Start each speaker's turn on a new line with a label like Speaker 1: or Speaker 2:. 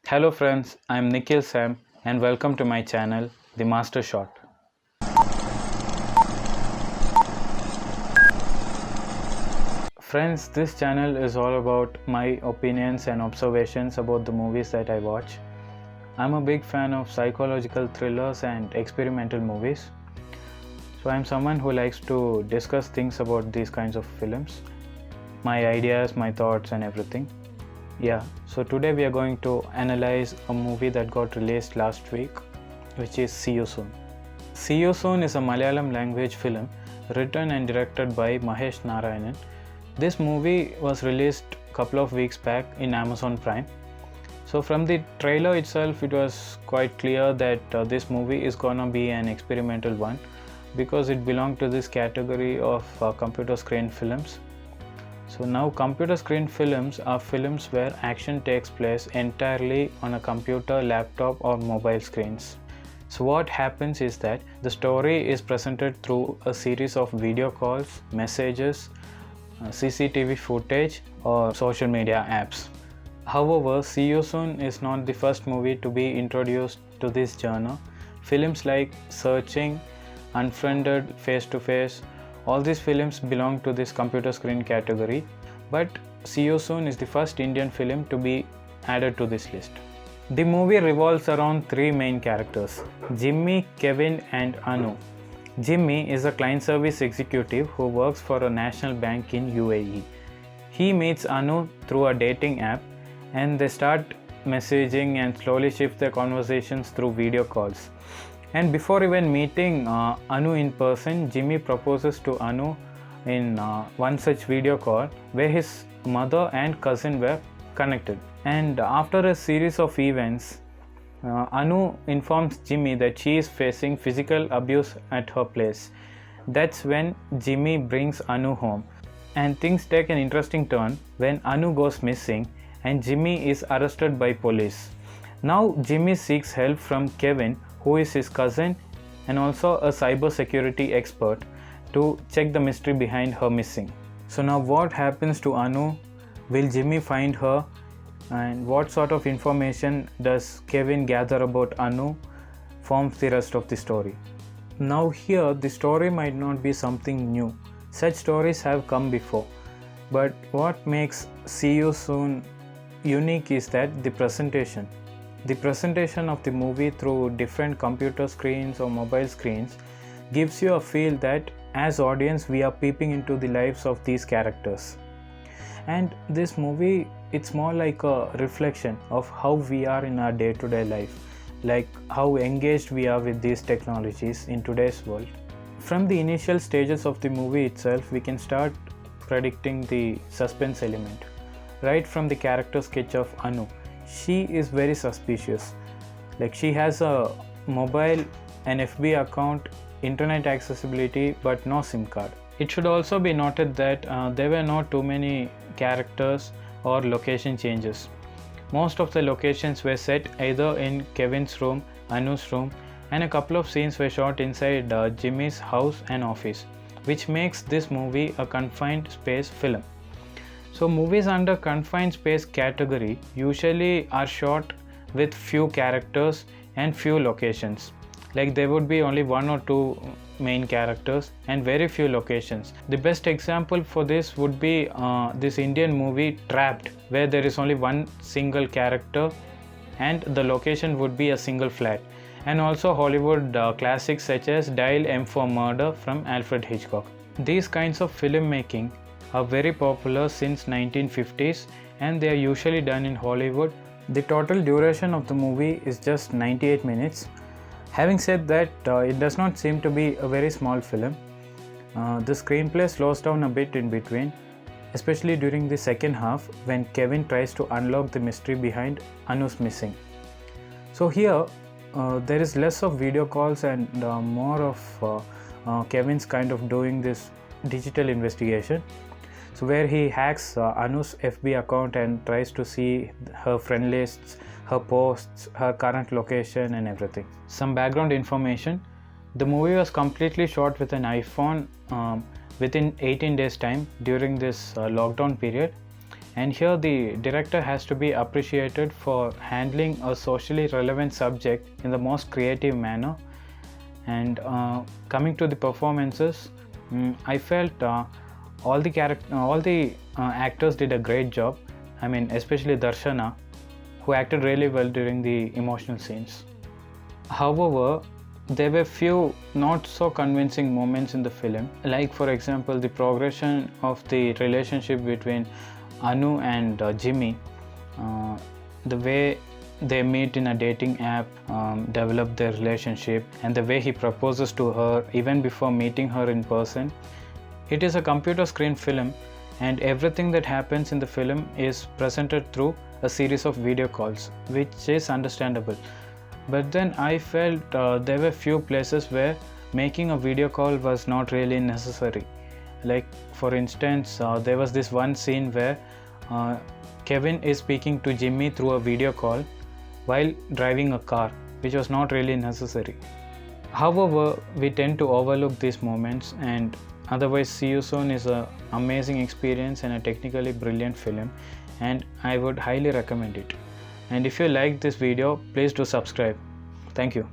Speaker 1: Hello friends, I am Nikhil Sam and welcome to my channel, The Master Shot. Friends, this channel is all about my opinions and observations about the movies that I watch. I'm a big fan of psychological thrillers and experimental movies. So I'm someone who likes to discuss things about these kinds of films, my ideas, my thoughts and everything. So today we are going to analyze a movie that got released last week, which is See You Soon. See You Soon is a Malayalam language film written and directed by Mahesh Narayanan. This movie was released a couple of weeks back in Amazon Prime. So from the trailer itself, it was quite clear that this movie is gonna be an experimental one because it belonged to this category of computer screen films. So now computer screen films are films where action takes place entirely on a computer, laptop or mobile screens. So what happens is that the story is presented through a series of video calls, messages, CCTV footage or social media apps. However, See You Soon is not the first movie to be introduced to this genre. Films like Searching, Unfriended, Face to Face, all these films belong to this computer screen category, but See You Soon is the first Indian film to be added to this list. The movie revolves around three main characters, Jimmy, Kevin and Anu. Jimmy is a client service executive who works for a national bank in UAE. He meets Anu through a dating app and they start messaging and slowly shift their conversations through video calls. And before even meeting Anu in person, Jimmy proposes to Anu in one such video call where his mother and cousin were connected. And after a series of events, Anu informs Jimmy that she is facing physical abuse at her place. That's when Jimmy brings Anu home. And things take an interesting turn when Anu goes missing and Jimmy is arrested by police. Now Jimmy seeks help from Kevin, who is his cousin and also a cybersecurity expert, to check the mystery behind her missing. So now what happens to Anu? Will Jimmy find her? And what sort of information does Kevin gather about Anu forms the rest of the story. Now here the story might not be something new. Such stories have come before. But what makes See You Soon unique is that the presentation. The presentation of the movie through different computer screens or mobile screens gives you a feel that as audience we are peeping into the lives of these characters. And this movie, it's more like a reflection of how we are in our day-to-day life, like how engaged we are with these technologies in today's world. From the initial stages of the movie itself, we can start predicting the suspense element. Right from the character sketch of Anu, she is very suspicious. Like she has a mobile, an FB account, internet accessibility, but no SIM card. It should also be noted that there were not too many characters or location changes. Most of the locations were set either in Kevin's room, Anu's room, and a couple of scenes were shot inside Jimmy's house and office, which makes this movie a confined space film. So movies under confined space category usually are shot with few characters and few locations. Like there would be only one or two main characters and very few locations. The best example for this would be this Indian movie Trapped, where there is only one single character and the location would be a single flat. And also Hollywood classics such as Dial M for Murder from Alfred Hitchcock. These kinds of filmmaking are very popular since 1950s and they are usually done in Hollywood. The total duration of the movie is just 98 minutes. Having said that, it does not seem to be a very small film. The screenplay slows down a bit in between, especially during the second half when Kevin tries to unlock the mystery behind Anu's missing. So here, there is less of video calls and more of Kevin's kind of doing this digital investigation. So where he hacks Anu's FB account and tries to see her friend lists, her posts, her current location and everything. Some background information. The movie was completely shot with an iPhone within 18 days time during this lockdown period, And here the director has to be appreciated for handling a socially relevant subject in the most creative manner. And coming to the performances, I felt all the actors did a great job. I mean, especially Darshana, who acted really well during the emotional scenes. However, there were few not so convincing moments in the film, like for example the progression of the relationship between Anu and Jimmy, the way they meet in a dating app, develop their relationship, and the way he proposes to her even before meeting her in person. It is a computer screen film, and everything that happens in the film is presented through a series of video calls, which is understandable. But then I felt there were few places where making a video call was not really necessary. Like for instance, there was this one scene where Kevin is speaking to Jimmy through a video call while driving a car, which was not really necessary. However, we tend to overlook these moments, and otherwise See You Soon is an amazing experience and a technically brilliant film, and I would highly recommend it. And if you like this video, please do subscribe. Thank you.